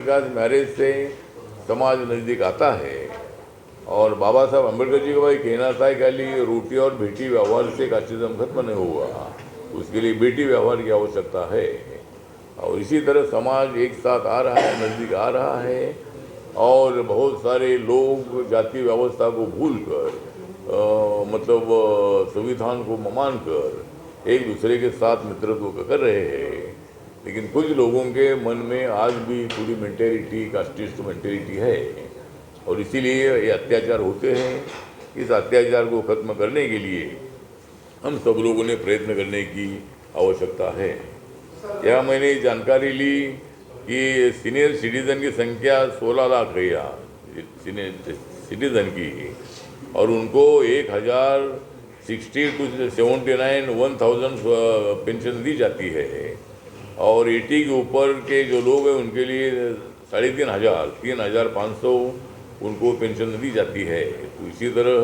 Marriage से समाज नज़दीक आता है और बाबा साहब अम्बेडकर जी का भाई कहना था कि खाली रोटी और बेटी व्यवहार से कास्टिज्म खत्म नहीं होगा, उसके लिए बेटी व्यवहार की आवश्यकता है। और इसी तरह समाज एक साथ आ रहा है, नज़दीक आ रहा है और बहुत सारे लोग जाति व्यवस्था को भूलकर संविधान को मानकर एक दूसरे के साथ मित्रत्व कर रहे हैं। लेकिन कुछ लोगों के मन में आज भी थोड़ी मेंटेलिटी, कास्टिस्ट मेंटेलिटी है और इसीलिए ये अत्याचार होते हैं। इस अत्याचार को खत्म करने के लिए हम सब लोगों ने प्रयत्न करने की आवश्यकता है। यह मैंने जानकारी ली कि सीनियर सिटीज़न की संख्या 16 लाख है यहाँ सीनियर सिटीज़न की, और उनको 1060 to 79 1000 पेंशन दी जाती है और 80 के ऊपर के जो लोग हैं उनके लिए 3500 उनको पेंशन दी जाती है। तो इसी तरह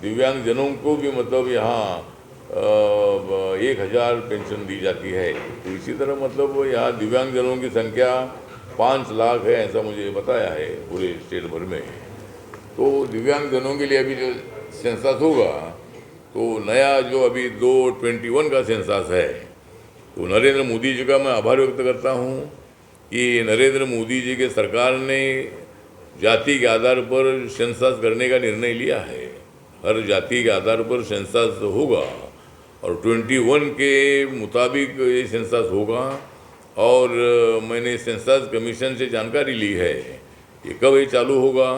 दिव्यांग जनों को भी यहाँ 1000 पेंशन दी जाती है। तो इसी तरह यहाँ दिव्यांग जनों की संख्या 5 लाख है, ऐसा मुझे बताया है पूरे स्टेट भर में। तो दिव्यांग जनों के लिए अभी जो सेंसस होगा तो नया जो अभी 2021 का सेंसस है, तो नरेंद्र मोदी जी का मैं आभार व्यक्त करता हूँ कि नरेंद्र मोदी जी के सरकार ने जाति के आधार पर सेंसस करने का निर्णय लिया है। हर जाति के आधार पर सेंसस होगा और 21 के मुताबिक ये सेंसस होगा। और मैंने सेंसस कमीशन से जानकारी ली है कि कब ये चालू होगा,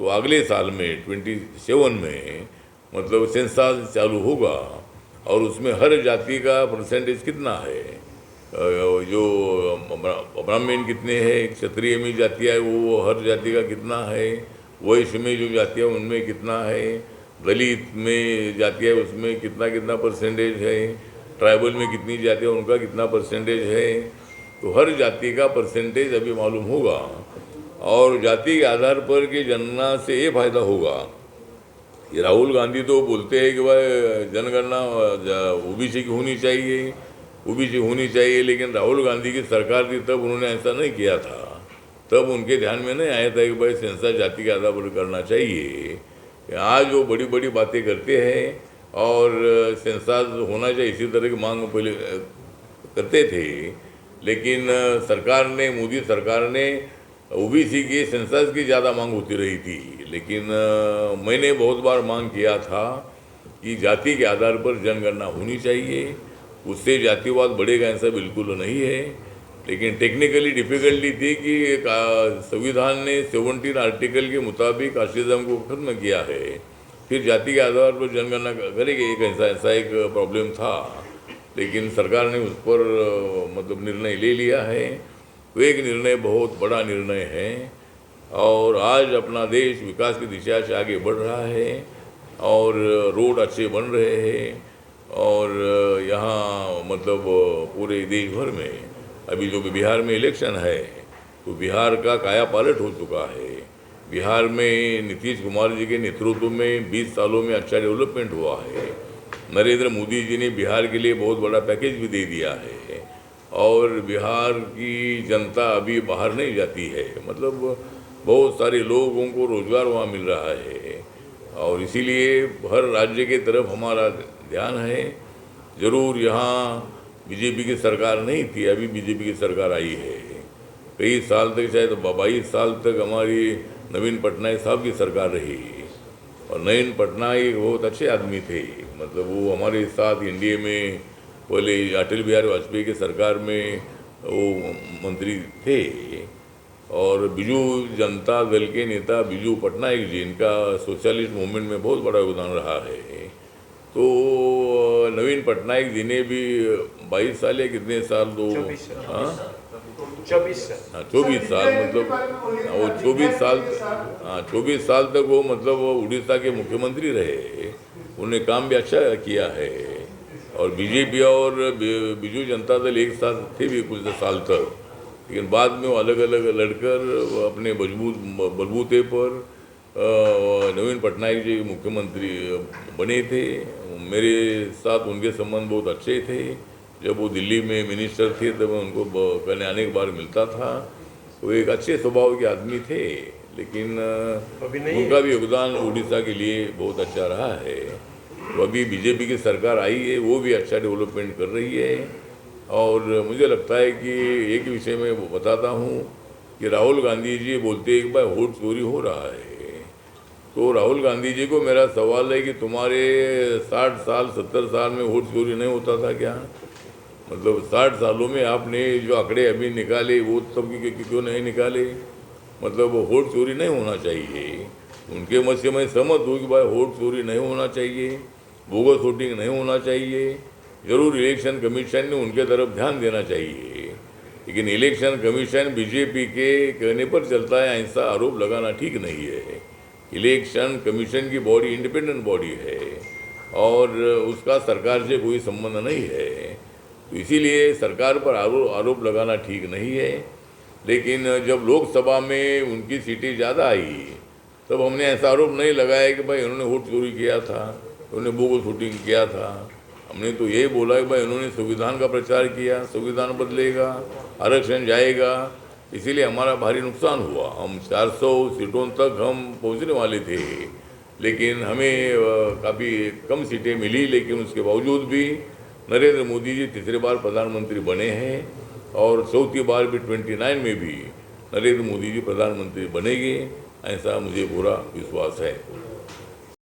तो अगले साल में 27 में सेंसस चालू होगा और उसमें हर जाति का परसेंटेज कितना है, जो ब्राह्मण कितने हैं, क्षत्रिय में जातियाँ है वो हर जाति का कितना है, वैश्य में जो जातियाँ उनमें कितना है, दलित में जातियाँ उसमें कितना परसेंटेज है, ट्राइबल में कितनी जातियाँ उनका कितना परसेंटेज है। तो हर जाति का परसेंटेज अभी मालूम होगा और जाति के आधार पर की जनगणना से ये फायदा होगा। ये राहुल गांधी तो बोलते हैं कि भाई जनगणना ओबीसी की होनी चाहिए, लेकिन राहुल गांधी की सरकार थी तब उन्होंने ऐसा नहीं किया था। तब उनके ध्यान में नहीं आया था कि भाई सेंसस जाति के आधार पर करना चाहिए। आज वो बड़ी बड़ी बातें करते हैं और सेंसस होना चाहिए इसी तरह की मांग पहले करते थे, लेकिन मोदी सरकार ने ओबीसी की सेंसस की ज़्यादा मांग होती रही थी। लेकिन मैंने बहुत बार मांग किया था कि जाति के आधार पर जनगणना होनी चाहिए, उससे जातिवाद बढ़ेगा ऐसा बिल्कुल नहीं है। लेकिन टेक्निकली डिफ़िकल्टी थी कि संविधान ने 17 आर्टिकल के मुताबिक कास्टिज्म को खत्म किया है, फिर जाति के आधार पर जनगणना करेंगे, ऐसा एक प्रॉब्लम था। लेकिन सरकार ने उस पर निर्णय ले लिया है। तो एक निर्णय बहुत बड़ा निर्णय है और आज अपना देश विकास की दिशा से आगे बढ़ रहा है और रोड अच्छे बन रहे हैं और यहाँ पूरे देश भर में अभी जो बिहार में इलेक्शन है तो बिहार का काया पलट हो चुका है। बिहार में नीतीश कुमार जी के नेतृत्व में 20 सालों में अच्छा डेवलपमेंट हुआ है। नरेंद्र मोदी जी ने बिहार के लिए बहुत बड़ा पैकेज भी दे दिया है और बिहार की जनता अभी बाहर नहीं जाती है, बहुत सारे लोगों को रोज़गार वहाँ मिल रहा है और इसीलिए हर राज्य के तरफ हमारा ध्यान है। ज़रूर यहाँ बीजेपी की सरकार नहीं थी, अभी बीजेपी की सरकार आई है। कई साल तक, शायद 22 साल तक हमारी नवीन पटनायक साहब की सरकार रही और नवीन पटनायक बहुत अच्छे आदमी थे। वो हमारे साथ इंडिया में पहले अटल बिहारी वाजपेयी की सरकार में वो मंत्री थे और बिजू जनता दल के नेता बिजू पटनायक जी, इनका सोशलिस्ट मूवमेंट में बहुत बड़ा योगदान रहा है। तो नवीन पटनायक जी ने भी 22 साल या कितने साल, 24 साल वो 24 साल तक वो उड़ीसा के मुख्यमंत्री रहे। उन्हें काम भी अच्छा किया है और बीजेपी और बिजू जनता दल एक साथ थे भी कुछ साल तक, लेकिन बाद में वो अलग अलग लड़कर अपने बलबूते पर नवीन पटनायक जी मुख्यमंत्री बने थे। मेरे साथ उनके संबंध बहुत अच्छे थे। जब वो दिल्ली में मिनिस्टर थे तब मैं उनको कहने आने के बार मिलता था वो एक अच्छे स्वभाव के आदमी थे, लेकिन उनका भी योगदान उड़ीसा के लिए बहुत अच्छा रहा है। तो अभी बीजेपी की सरकार आई है, वो भी अच्छा डेवलपमेंट कर रही है। और मुझे लगता है कि एक विषय में बताता हूँ कि राहुल गांधी जी बोलते हैं कि भाई वोट चोरी हो रहा है। तो राहुल गांधी जी को मेरा सवाल है कि तुम्हारे 60 साल 70 साल में वोट चोरी नहीं होता था क्या? मतलब 60 सालों में आपने जो आंकड़े अभी निकाले वो सब क्यों नहीं निकाले? मतलब वोट चोरी नहीं होना चाहिए। उनके मत से मैं सहमत हूँ कि भाई वोट चोरी नहीं होना चाहिए, बोगस वोटिंग नहीं होना चाहिए। जरूर इलेक्शन कमीशन ने उनके तरफ ध्यान देना चाहिए, लेकिन इलेक्शन कमीशन बीजेपी के कहने पर चलता है, ऐसा आरोप लगाना ठीक नहीं है। इलेक्शन कमीशन की बॉडी इंडिपेंडेंट बॉडी है और उसका सरकार से कोई संबंध नहीं है। तो इसीलिए सरकार पर आरोप लगाना ठीक नहीं है। लेकिन जब लोकसभा में उनकी सीटें ज़्यादा आई तब हमने ऐसा आरोप नहीं लगाया कि भाई उन्होंने वोट चोरी किया था, उन्होंने बोगस वोटिंग किया था। हमने तो यही बोला कि भाई उन्होंने संविधान का प्रचार किया, संविधान बदलेगा, आरक्षण जाएगा, इसीलिए हमारा भारी नुकसान हुआ। हम 400 सीटों तक हम पहुंचने वाले थे, लेकिन हमें काफ़ी कम सीटें मिली। लेकिन उसके बावजूद भी नरेंद्र मोदी जी तीसरी बार प्रधानमंत्री बने हैं और चौथी बार भी 29 में भी नरेंद्र मोदी जी प्रधानमंत्री बनेंगे, ऐसा मुझे पूरा विश्वास है।